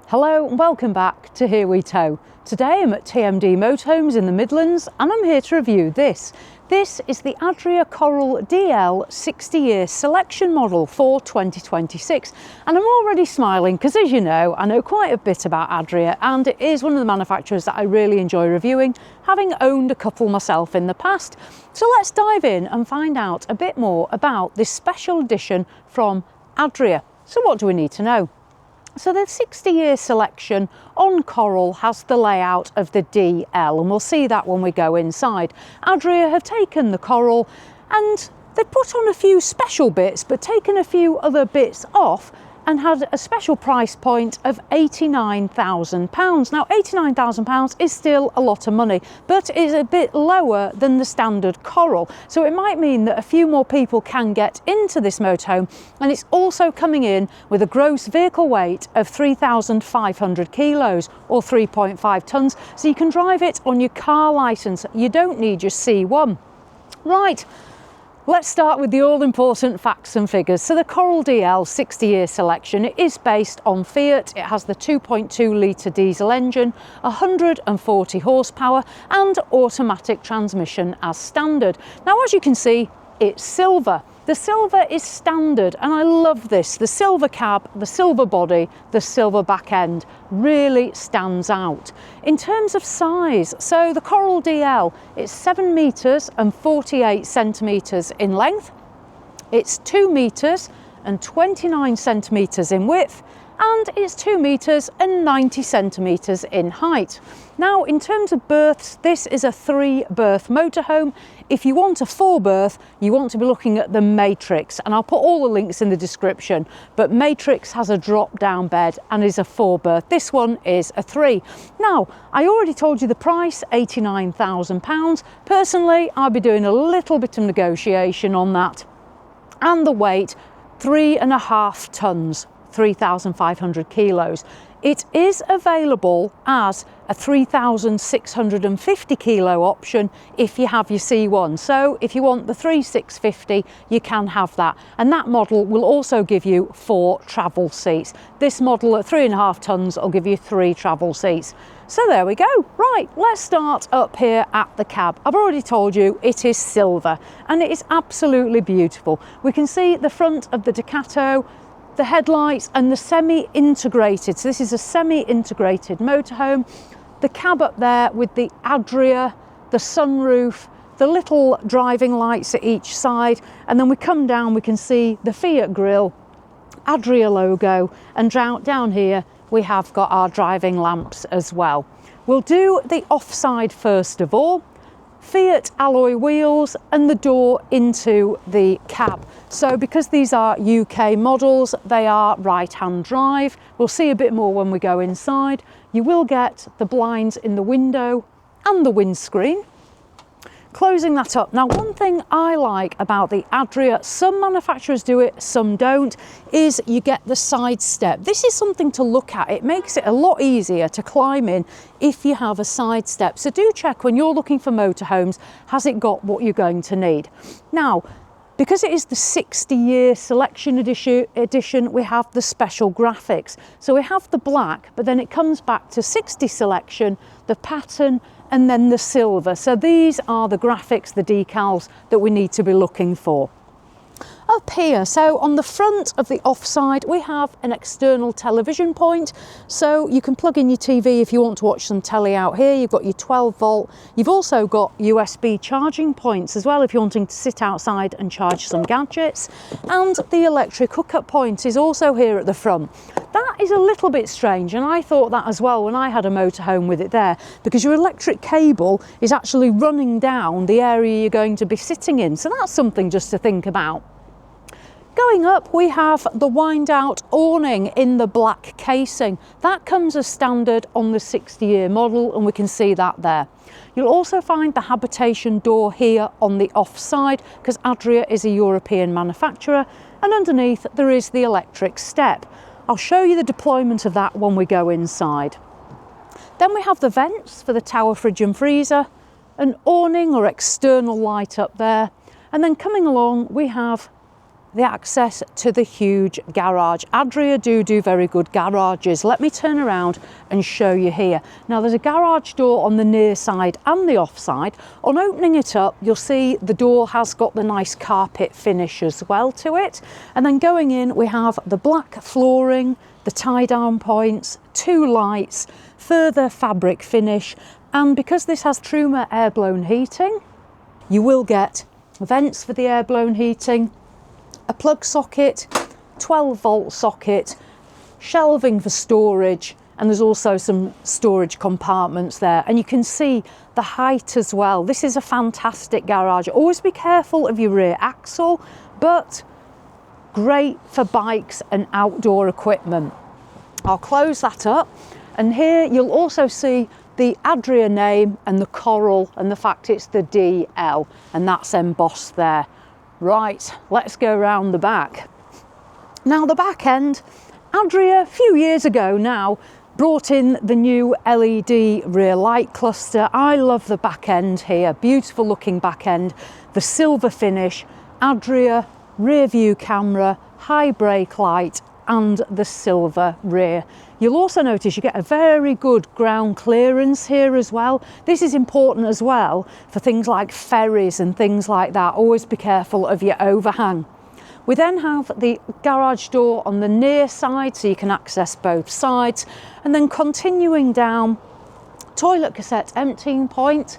Hello and welcome back to Here We Tow. Today I'm at TMD Motorhomes in the Midlands and I'm here to review this. This is the Adria Coral DL 60-year selection model for 2026, and I'm already smiling because, as you know, I know quite a bit about Adria and it is one of the manufacturers that I really enjoy reviewing, having owned a couple myself in the past. So let's dive in and find out a bit more about this special edition from Adria. So what do we need to know? So the 60-year selection on Coral has the layout of the DL, and we'll see that when we go inside. Adria have taken the Coral and they've put on a few special bits, but taken a few other bits off and had a special price point of £89,000. Now, £89,000 is still a lot of money, but is a bit lower than the standard Coral. So it might mean that a few more people can get into this motorhome, and it's also coming in with a gross vehicle weight of 3,500 kilos or 3.5 tonnes. So you can drive it on your car licence. You don't need your C1. Right. Let's start with the all-important facts and figures. So the Coral DL 60-year selection, it is based on Fiat. It has the 2.2 litre diesel engine, 140 horsepower and automatic transmission as standard. Now, as you can see, it's silver. The silver is standard, and I love this. The silver cab, the silver body, the silver back end really stands out. In terms of size, so the Coral DL, it's 7 metres and 48 centimetres in length. It's 2 metres and 29 centimetres in width, and it's 2 metres and 90 centimetres in height. Now, in terms of berths, this is a 3-berth motorhome. If you want a 4-berth, you want to be looking at the Matrix, and I'll put all the links in the description, but Matrix has a drop-down bed and is a 4-berth. This one is a 3. Now, I already told you the price, £89,000. Personally, I'll be doing a little bit of negotiation on that. And the weight, 3.5 tonnes. 3,500 kilos. It is available as a 3,650 kilo option if you have your C1. So if you want the 3,650, you can have that. And that model will also give you 4 travel seats. This model at 3.5 tonnes will give you 3 travel seats. So there we go. Right, let's start up here at the cab. I've already told you it is silver and it is absolutely beautiful. We can see the front of the Ducato, the headlights and the semi-integrated. So this is a semi-integrated motorhome. The cab up there with the Adria, the sunroof, the little driving lights at each side. And then we come down, we can see the Fiat grille, Adria logo, and down here we have got our driving lamps as well. We'll do the offside first of all. Fiat alloy wheels and the door into the cab. So because these are UK models, they are right-hand drive. We'll see a bit more when we go inside. You will get the blinds in the window and the windscreen. Closing that up. Now, one thing I like about the Adria, some manufacturers do it, some don't, is you get the side step. This is something to look at. It makes it a lot easier to climb in if you have a side step. So do check when you're looking for motorhomes, has it got what you're going to need? Now, because it is the 60-year selection edition, we have the special graphics. So we have the black, but then it comes back to 60 selection, the pattern, and then the silver. So these are the graphics, the decals that we need to be looking for. Up here, so on the front of the offside, we have an external television point. So you can plug in your TV if you want to watch some telly out here. You've got your 12 volt. You've also got USB charging points as well if you're wanting to sit outside and charge some gadgets. And the electric hookup point is also here at the front. That is a little bit strange, and I thought that as well when I had a motorhome with it there, because your electric cable is actually running down the area you're going to be sitting in. So that's something just to think about. Going up, we have the wind-out awning in the black casing. That comes as standard on the 60-year model, and we can see that there. You'll also find the habitation door here on the offside, because Adria is a European manufacturer, and underneath there is the electric step. I'll show you the deployment of that when we go inside. Then we have the vents for the tower fridge and freezer, an awning or external light up there, and then coming along we have the access to the huge garage. Adria do very good garages. Let me turn around and show you here. Now there's a garage door on the near side and the off side. On opening it up, you'll see the door has got the nice carpet finish as well to it. And then going in, we have the black flooring, the tie down points, 2 lights, further fabric finish. And because this has Truma air blown heating, you will get vents for the air blown heating, a plug socket, 12-volt socket, shelving for storage, and there's also some storage compartments there. And you can see the height as well. This is a fantastic garage. Always be careful of your rear axle, but great for bikes and outdoor equipment. I'll close that up, and here you'll also see the Adria name and the coral and the fact it's the DL, and that's embossed there. Right, let's go around the back. Now the back end, Adria a few years ago now brought in the new LED rear light cluster. I love the back end here, beautiful looking back end, the silver finish, Adria rear view camera, high brake light and the silver rear. You'll also notice you get a very good ground clearance here as well. This is important as well for things like ferries and things like that. Always be careful of your overhang. We then have the garage door on the near side so you can access both sides, and then continuing down, toilet cassette emptying point.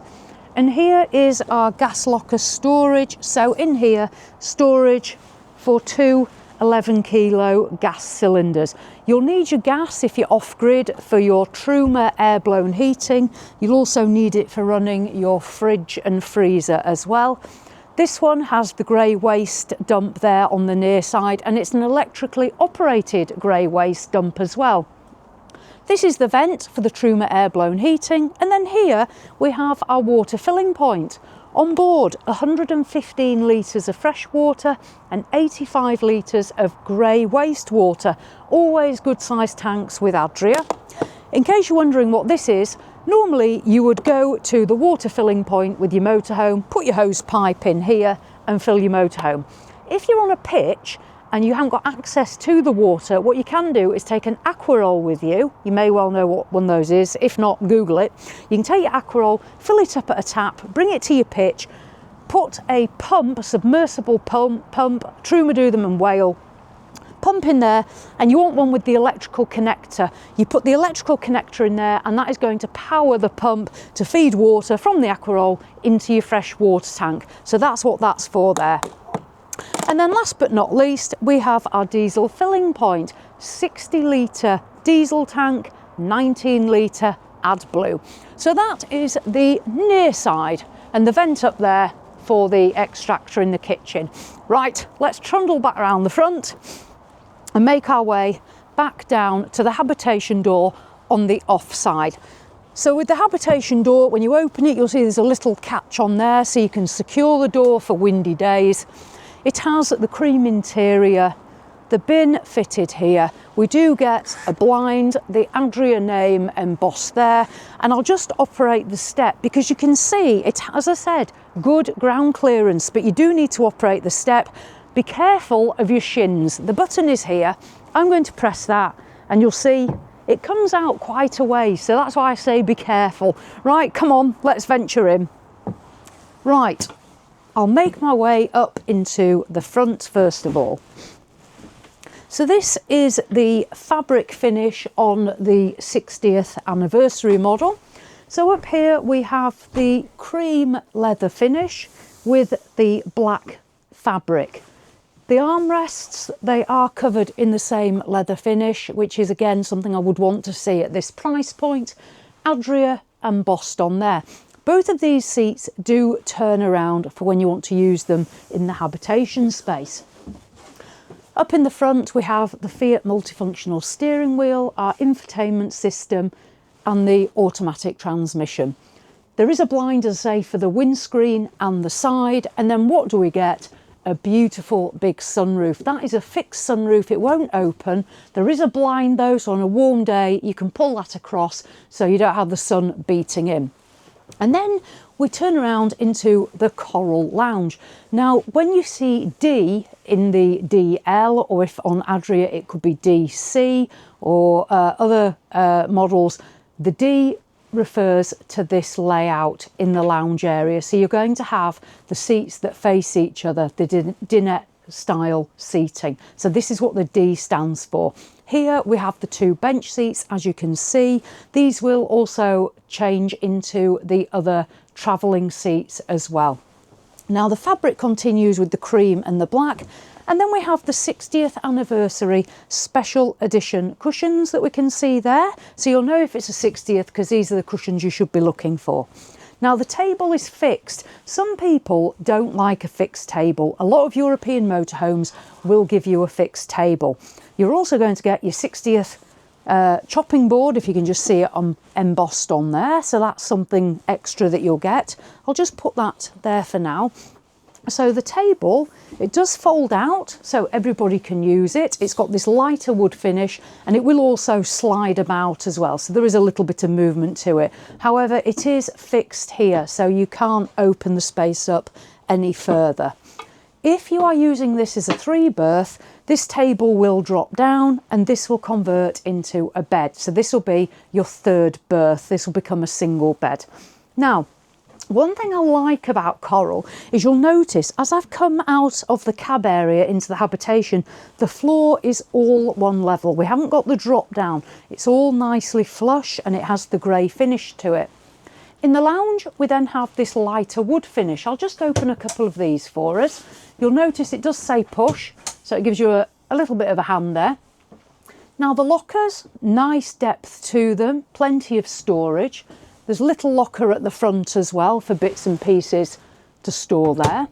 And here is our gas locker storage. So in here, storage for 2 11-kilo gas cylinders. You'll need your gas if you're off-grid for your Truma air-blown heating. You'll also need it for running your fridge and freezer as well. This one has the grey waste dump there on the near side, and it's an electrically operated grey waste dump as well. This is the vent for the Truma air-blown heating, and then here we have our water filling point. On board, 115 litres of fresh water and 85 litres of grey wastewater. Always good sized tanks with Adria. In case you're wondering what this is, normally you would go to the water filling point with your motorhome, put your hose pipe in here and fill your motorhome. If you're on a pitch and you haven't got access to the water, what you can do is take an aquaroll with you. You may well know what one of those is. If not, Google it. You can take your aquaroll, fill it up at a tap, bring it to your pitch, put a pump, a submersible pump, Truma do them in Wales, pump in there, and you want one with the electrical connector. You put the electrical connector in there, and that is going to power the pump to feed water from the aquaroll into your fresh water tank. So that's what that's for there. And then last but not least, we have our diesel filling point, 60 litre diesel tank, 19 litre AdBlue. So that is the near side, and the vent up there for the extractor in the kitchen. Right, let's trundle back around the front and make our way back down to the habitation door on the off side. So with the habitation door, when you open it, you'll see there's a little catch on there so you can secure the door for windy days. It has the cream interior, the bin fitted here. We do get a blind, the Adria name embossed there, and I'll just operate the step because you can see it, as I said, good ground clearance, but you do need to operate the step. Be careful of your shins. The button is here. I'm going to press that and you'll see it comes out quite a way, so that's why I say be careful. Right, come on, let's venture in. Right. I'll make my way up into the front first of all. So this is the fabric finish on the 60th anniversary model. So up here we have the cream leather finish with the black fabric. The armrests, they are covered in the same leather finish, which is again something I would want to see at this price point. Adria embossed on there. Both of these seats do turn around for when you want to use them in the habitation space. Up in the front we have the Fiat multifunctional steering wheel, our infotainment system and the automatic transmission. There is a blind, as I say, for the windscreen and the side, and then what do we get? A beautiful big sunroof. That is a fixed sunroof, it won't open. There is a blind though, so on a warm day you can pull that across so you don't have the sun beating in. And then we turn around into the Coral Lounge. Now, when you see D in the DL, or if on Adria it could be DC or other models, the D refers to this layout in the lounge area. So you're going to have the seats that face each other, the dinette style seating. So this is what the D stands for. Here we have the two bench seats, as you can see. These will also change into the other travelling seats as well. Now the fabric continues with the cream and the black, and then we have the 60th anniversary special edition cushions that we can see there. So you'll know if it's a 60th because these are the cushions you should be looking for. Now the table is fixed. Some people don't like a fixed table. A lot of European motorhomes will give you a fixed table. You're also going to get your 60th chopping board, if you can just see it embossed on there. So that's something extra that you'll get. I'll just put that there for now. So the table, it does fold out so everybody can use it. It's got this lighter wood finish and it will also slide about as well. So there is a little bit of movement to it. However, it is fixed here, so you can't open the space up any further. If you are using this as a 3-berth, this table will drop down and this will convert into a bed. So this will be your 3rd berth. This will become a single bed. Now, one thing I like about Coral is you'll notice as I've come out of the cab area into the habitation, the floor is all one level. We haven't got the drop down. It's all nicely flush and it has the grey finish to it. In the lounge, we then have this lighter wood finish. I'll just open a couple of these for us. You'll notice it does say push, so it gives you a little bit of a hand there. Now the lockers, nice depth to them, plenty of storage. There's a little locker at the front as well for bits and pieces to store there.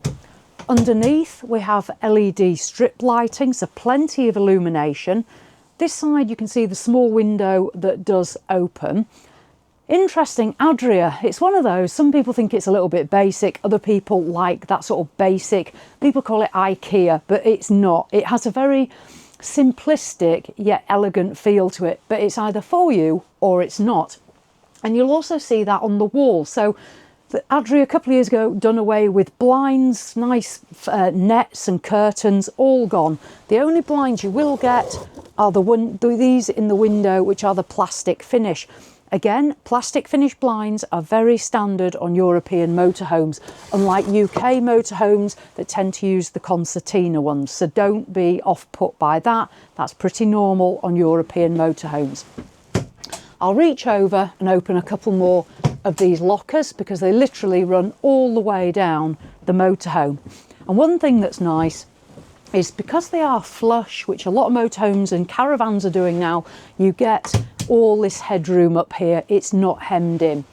Underneath we have LED strip lighting, so plenty of illumination. This side you can see the small window that does open. Interesting, Adria, it's one of those, some people think it's a little bit basic, other people like that sort of basic, people call it IKEA, but it's not. It has a very simplistic yet elegant feel to it, but it's either for you or it's not. And you'll also see that on the wall. So the Adria a couple of years ago done away with blinds, nice nets and curtains, all gone. The only blinds you will get are these in the window, which are the plastic finish. Again, plastic finish blinds are very standard on European motorhomes, unlike UK motorhomes that tend to use the concertina ones. So don't be off put by that. That's pretty normal on European motorhomes. I'll reach over and open a couple more of these lockers because they literally run all the way down the motorhome. And one thing that's nice is because they are flush, which a lot of motorhomes and caravans are doing now, you get all this headroom up here. It's not hemmed in.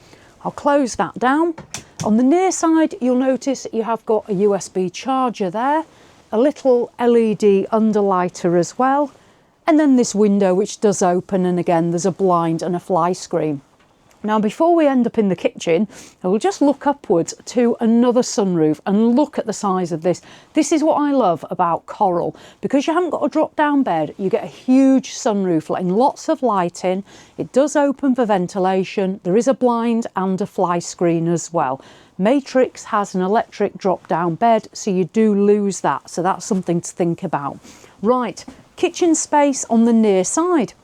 I'll close that down. On the near side, you'll notice you have got a USB charger there, a little LED underlighter as well, and then this window which does open, and again there's a blind and a fly screen. Now before we end up in the kitchen, we'll just look upwards to another sunroof and look at the size of this. This is what I love about Coral. Because you haven't got a drop down bed, you get a huge sunroof letting lots of light in. It does open for ventilation. There is a blind and a fly screen as well. Matrix has an electric drop down bed, so you do lose that. So that's something to think about. Right, kitchen space on the near side.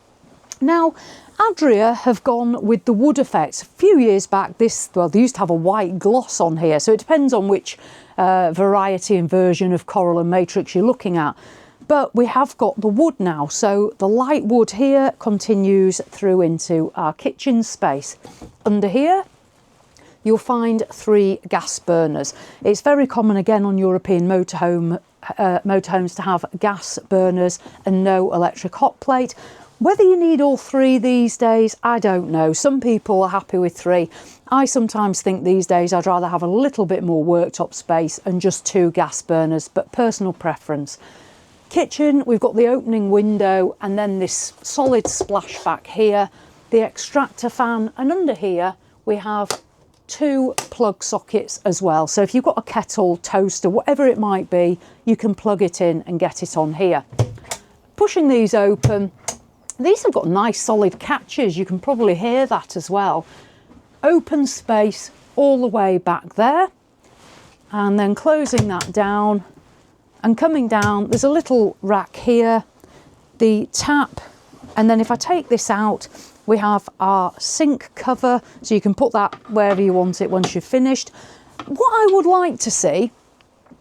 Now, Adria have gone with the wood effect. A few years back, they used to have a white gloss on here, so it depends on which variety and version of Coral and Matrix you're looking at. But we have got the wood now, so the light wood here continues through into our kitchen space. Under here, you'll find 3 gas burners. It's very common again on European motorhomes to have gas burners and no electric hot plate. Whether you need all 3 these days, I don't know. Some people are happy with 3. I sometimes think these days I'd rather have a little bit more worktop space and just 2 gas burners, but personal preference. Kitchen, we've got the opening window and then this solid splashback here, the extractor fan, and under here we have 2 plug sockets as well. So if you've got a kettle, toaster, whatever it might be, you can plug it in and get it on here. Pushing these open, these have got nice solid catches. You can probably hear that as well. Open space, all the way back there, and then closing that down and coming down. There's a little rack here, the tap, and then if I take this out, we have our sink cover, so you can put that wherever you want it once you've finished. What I would like to see,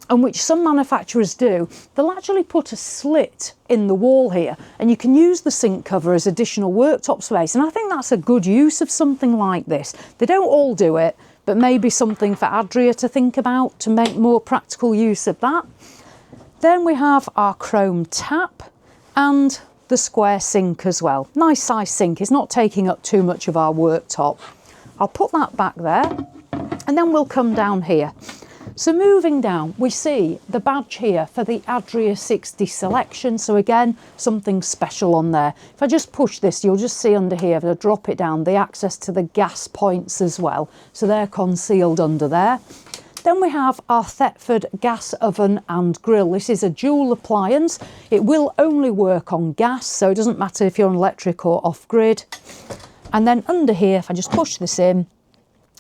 and which some manufacturers do, they'll actually put a slit in the wall here, and you can use the sink cover as additional worktop space, and I think that's a good use of something like this. They don't all do it, but maybe something for Adria to think about to make more practical use of that. Then we have our chrome tap and the square sink as well. Nice size sink, it's not taking up too much of our worktop. I'll put that back there, and then we'll come down here. So moving down, we see the badge here for the Adria 60 selection. So again, something special on there. If I just push this, you'll just see under here, if I drop it down, the access to the gas points as well. So they're concealed under there. Then we have our Thetford gas oven and grill. This is a dual appliance. It will only work on gas, so it doesn't matter if you're on electric or off-grid. And then under here, if I just push this in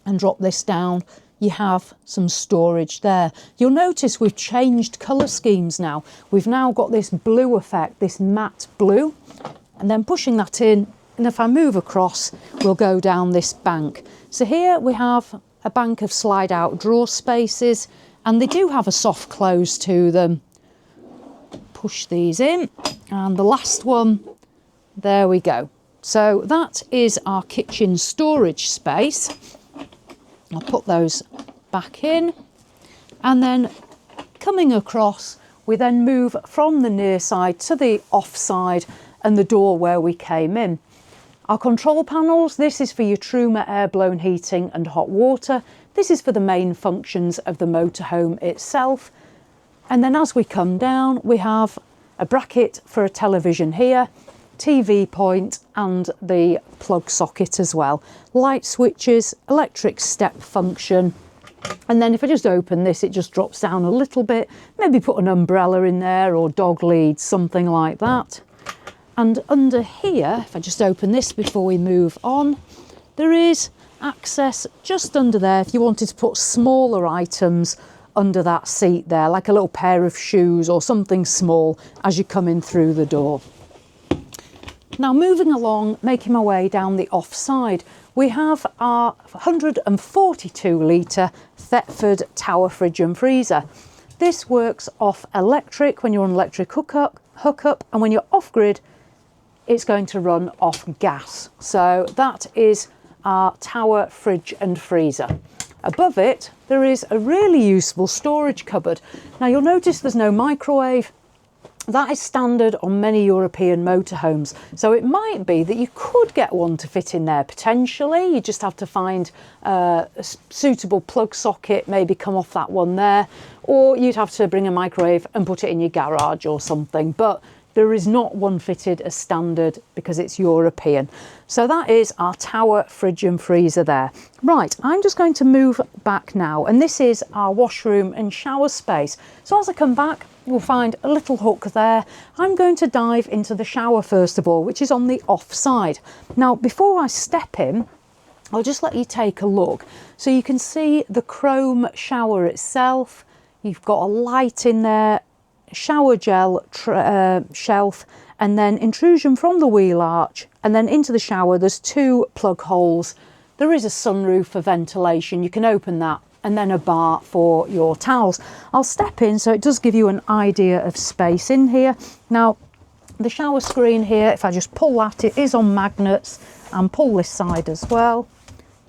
and drop this down, you have some storage there. You'll notice we've changed colour schemes now. We've now got this blue effect, this matte blue, and then pushing that in, and if I move across, we'll go down this bank. So here we have a bank of slide out drawer spaces, and they do have a soft close to them. Push these in, and the last one, there we go. So that is our kitchen storage space. I'll put those back in, and then coming across, we then move from the near side to the off side and the door where we came in. Our control panels, this is for your Truma air-blown heating and hot water. This is for the main functions of the motorhome itself. And then as we come down, we have a bracket for a television here, TV point, and the plug socket as well. Light switches, electric step function. And then if I just open this, it just drops down a little bit. Maybe put an umbrella in there or dog leads, something like that. And under here, if I just open this before we move on, there is access just under there if you wanted to put smaller items under that seat there, like a little pair of shoes or something small as you come in through the door. Now moving along, making my way down the off side, we have our 142 litre Thetford tower fridge and freezer. This works off electric when you're on electric hookup, and when you're off grid, it's going to run off gas. So that is our tower fridge and freezer. Above it, there is a really useful storage cupboard. Now you'll notice there's no microwave. That is standard on many European motorhomes. So it might be that you could get one to fit in there potentially. You just have to find a suitable plug socket, maybe come off that one there, or you'd have to bring a microwave and put it in your garage or something. But there is not one fitted as standard because it's European. So that is our tower fridge and freezer there. Right, I'm just going to move back now, and this is our washroom and shower space. So as I come back, you'll find a little hook there. I'm going to dive into the shower first of all, which is on the off side. Now, before I step in, I'll just let you take a look. So you can see the chrome shower itself. You've got a light in there, shower gel shelf, and then intrusion from the wheel arch, and then into the shower there's two plug holes. There is a sunroof for ventilation, you can open that, and then a bar for your towels. I'll step in so it does give you an idea of space in here. Now the shower screen here, if I just pull that, it is on magnets, and pull this side as well.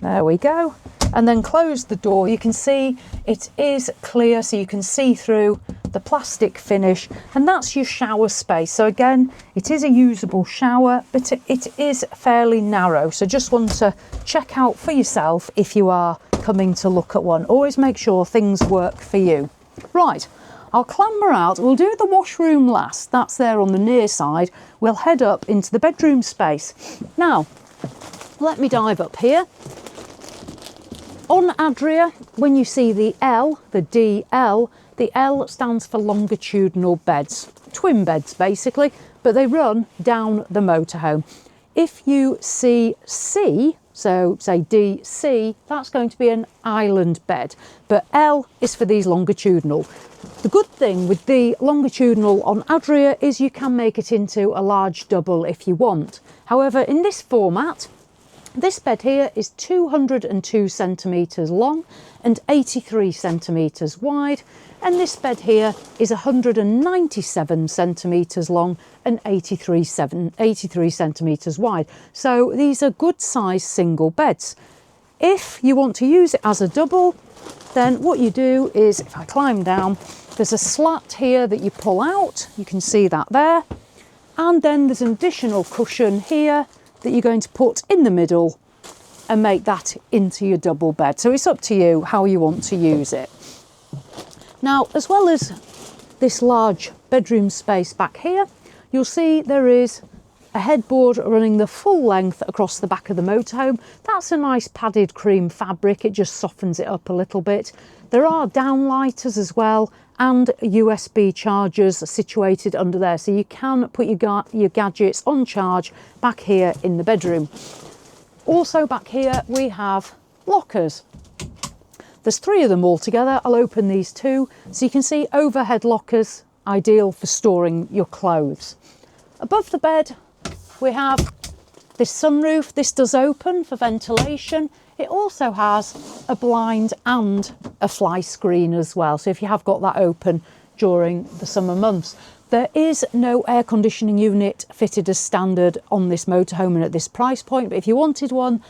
There we go. And then close the door. You can see it is clear, so you can see through the plastic finish, and that's your shower space. So again, it is a usable shower, but it is fairly narrow. So just want to check out for yourself if you are coming to look at one. Always make sure things work for you. Right, I'll clamber out. We'll do the washroom last. That's there on the near side. We'll head up into the bedroom space. Now, let me dive up here. On Adria, when you see the L, the DL, the L stands for longitudinal beds, twin beds basically, but they run down the motorhome. If you see C, So say D, C, that's going to be an island bed, but L is for these longitudinal. The good thing with the longitudinal on Adria is you can make it into a large double if you want. However, in this format, this bed here is 202 centimetres long and 83 centimetres wide, and this bed here is 197 centimetres long and 83 centimetres wide. So these are good size single beds. If you want to use it as a double, then what you do is, if I climb down, there's a slat here that you pull out, you can see that there, and then there's an additional cushion here that you're going to put in the middle and make that into your double bed. So it's up to you how you want to use it. Now, as well as this large bedroom space back here, you'll see there is a headboard running the full length across the back of the motorhome. That's a nice padded cream fabric, it just softens it up a little bit. There are downlighters as well, and USB chargers situated under there, so you can put your gadgets on charge back here in the bedroom. Also back here we have lockers. There's 3 of them all together. I'll open these 2, so you can see overhead lockers, ideal for storing your clothes. Above the bed we have this sunroof. This does open for ventilation. It also has a blind and a fly screen as well, so if you have got that open during the summer months. There is no air conditioning unit fitted as standard on this motorhome and at this price point, but if you wanted one,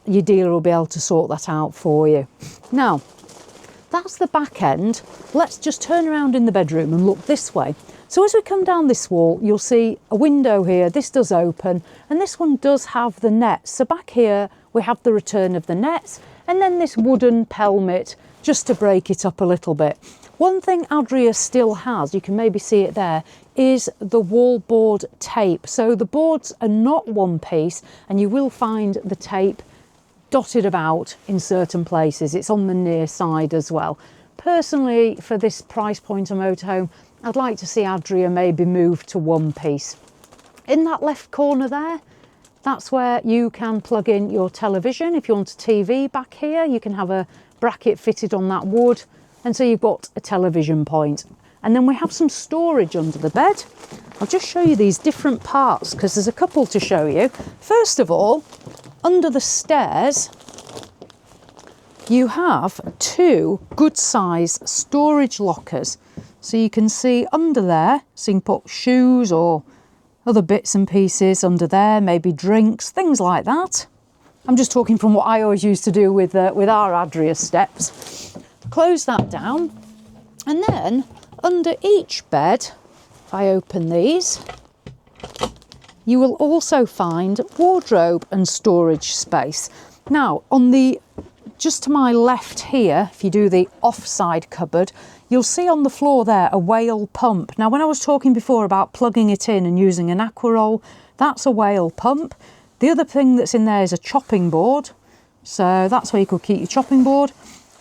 your dealer will be able to sort that out for you. Now, that's the back end. Let's just turn around in the bedroom and look this way. So as we come down this wall, you'll see a window here. This does open, and this one does have the nets. So back here, we have the return of the nets, and then this wooden pelmet just to break it up a little bit. One thing Adria still has, you can maybe see it there, is the wallboard tape. So the boards are not one piece, and you will find the tape dotted about in certain places. It's on the near side as well. Personally, for this price point of motorhome, I'd like to see Adria maybe move to one piece. In that left corner there, that's where you can plug in your television. If you want a TV back here, you can have a bracket fitted on that wood, and so you've got a television point. And then we have some storage under the bed. I'll just show you these different parts because there's a couple to show you. First of all, under the stairs, you have 2 good size storage lockers. So you can see under there, so you can put shoes or other bits and pieces under there, maybe drinks, things like that. I'm just talking from what I always used to do with our Adria steps. Close that down, and then under each bed, if I open these, you will also find wardrobe and storage space. Now, just to my left here, if you do the offside cupboard, you'll see on the floor there a whale pump. Now, when I was talking before about plugging it in and using an aqua roll, that's a whale pump. The other thing that's in there is a chopping board. So that's where you could keep your chopping board.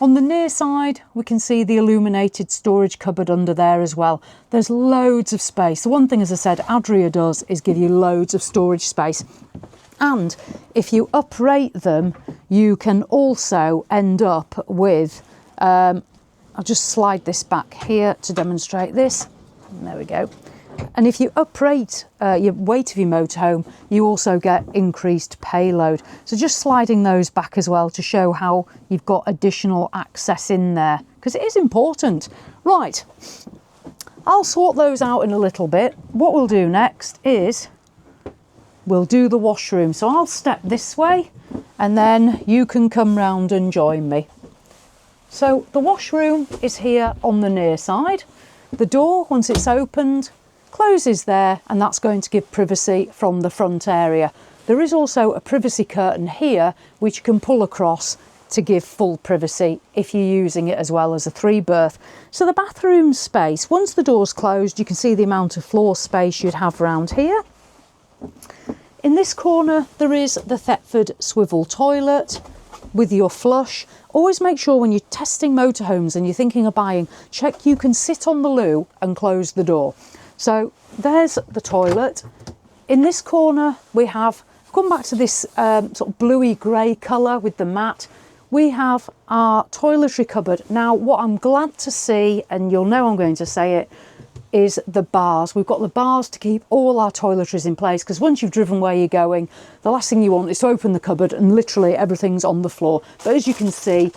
On the near side, we can see the illuminated storage cupboard under there as well. There's loads of space. The one thing, as I said, Adria does is give you loads of storage space. And if you uprate them, you can also end up with, I'll just slide this back here to demonstrate this. And there we go. And if you uprate your weight of your motorhome, you also get increased payload. So just sliding those back as well to show how you've got additional access in there, because it is important. Right, I'll sort those out in a little bit. What we'll do next is we'll do the washroom. So I'll step this way and then you can come round and join me. So the washroom is here on the near side. The door, once it's opened, closes there, and that's going to give privacy from the front area. There is also a privacy curtain here which you can pull across to give full privacy if you're using it as well as a 3-berth. So the bathroom space, once the door's closed, you can see the amount of floor space you'd have around here. In this corner there is the Thetford swivel toilet with your flush. Always make sure when you're testing motorhomes and you're thinking of buying, check you can sit on the loo and close the door. So there's the toilet. In this corner we have come back to this sort of bluey grey colour with the mat. We have our toiletry cupboard. Now, what I'm glad to see, and you'll know I'm going to say it, is the bars. We've got the bars to keep all our toiletries in place, because once you've driven where you're going, the last thing you want is to open the cupboard and literally everything's on the floor. But as you can see,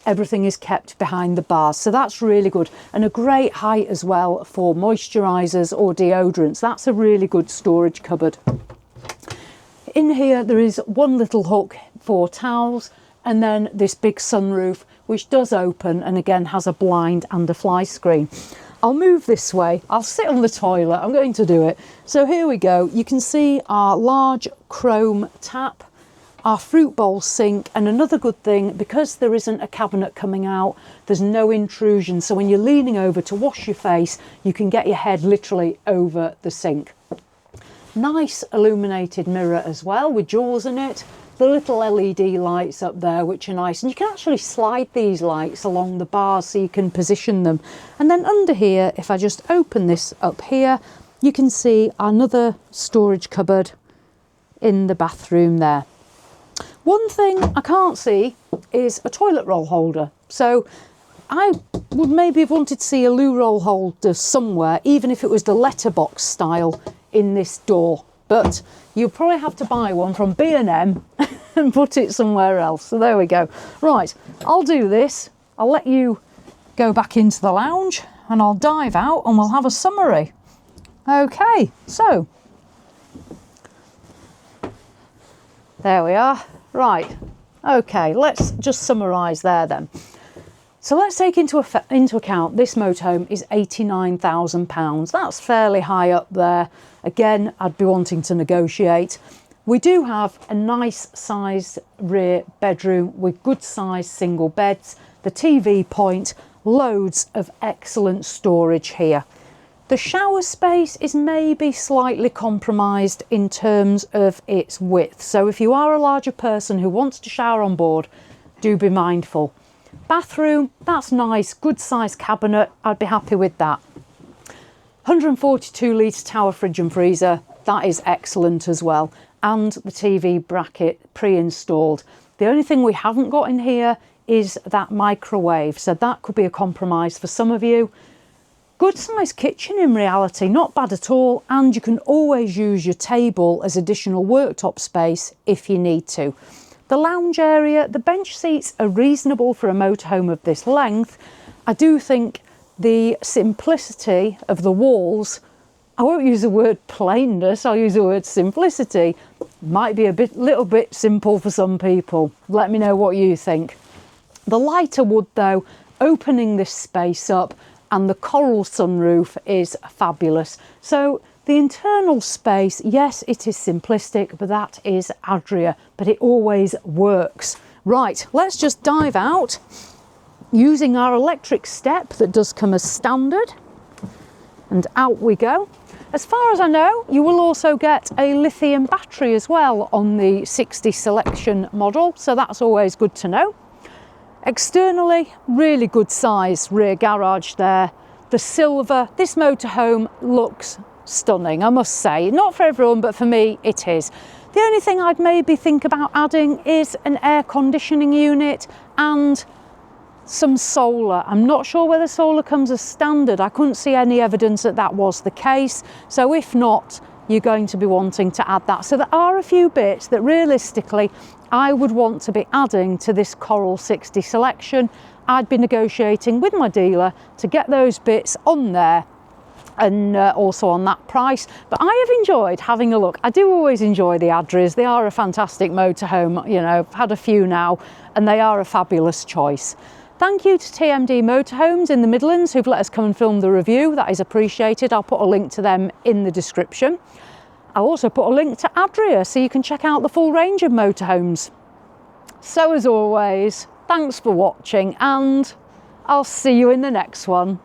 everything is kept behind the bars. So that's really good. And a great height as well for moisturisers or deodorants. That's a really good storage cupboard. In here, there is one little hook for towels, and then this big sunroof, which does open and again has a blind and a fly screen. I'll move this way. I'll sit on the toilet. I'm going to do it. So here we go. You can see our large chrome tap, our fruit bowl sink, and another good thing, because there isn't a cabinet coming out, there's no intrusion. So when you're leaning over to wash your face, you can get your head literally over the sink. Nice illuminated mirror as well with jewels in it. The little LED lights up there, which are nice, and you can actually slide these lights along the bars so you can position them. And then under here, if I just open this up here, you can see another storage cupboard in the bathroom there. One thing I can't see is a toilet roll holder. So I would maybe have wanted to see a loo roll holder somewhere, even if it was the letterbox style in this door. But you'll probably have to buy one from B&M and put it somewhere else. So there we go. Right, I'll do this. I'll let you go back into the lounge and I'll dive out and we'll have a summary. Okay, so there we are. Right, okay, let's just summarise there then. So let's take into account this motorhome is £89,000. That's fairly high up there. Again, I'd be wanting to negotiate. We do have a nice sized rear bedroom with good sized single beds, the TV point, loads of excellent storage here. The shower space is maybe slightly compromised in terms of its width. So if you are a larger person who wants to shower on board, do be mindful. Bathroom, that's nice, good sized cabinet, I'd be happy with that. 142 litre tower fridge and freezer, that is excellent as well. And the TV bracket pre-installed. The only thing we haven't got in here is that microwave, so that could be a compromise for some of you. Good sized kitchen in reality, not bad at all, and you can always use your table as additional worktop space if you need to. The lounge area, the bench seats are reasonable for a motorhome of this length. I do think the simplicity of the walls, I won't use the word plainness, I'll use the word simplicity, might be little bit simple for some people. Let me know what you think. The lighter wood though, opening this space up, and the coral sunroof is fabulous. So the internal space, yes, it is simplistic, but that is Adria, but it always works. Right, let's just dive out using our electric step that does come as standard, and out we go. As far as I know, you will also get a lithium battery as well on the 60 selection model, so that's always good to know. Externally, really good size rear garage there. The silver, this motorhome looks stunning, I must say. Not for everyone, but for me it is. The only thing I'd maybe think about adding is an air conditioning unit and some solar. I'm not sure whether solar comes as standard. I couldn't see any evidence that that was the case. So if not, you're going to be wanting to add that. So there are a few bits that realistically I would want to be adding to this Coral 60 selection. I'd be negotiating with my dealer to get those bits on there and also on that price. But I have enjoyed having a look. I do always enjoy the Adrias. They are a fantastic motorhome. You know, I've had a few now and they are a fabulous choice. Thank you to TMD Motorhomes in the Midlands who've let us come and film the review. That is appreciated. I'll put a link to them in the description. I'll also put a link to Adria so you can check out the full range of motorhomes. So as always, thanks for watching and I'll see you in the next one.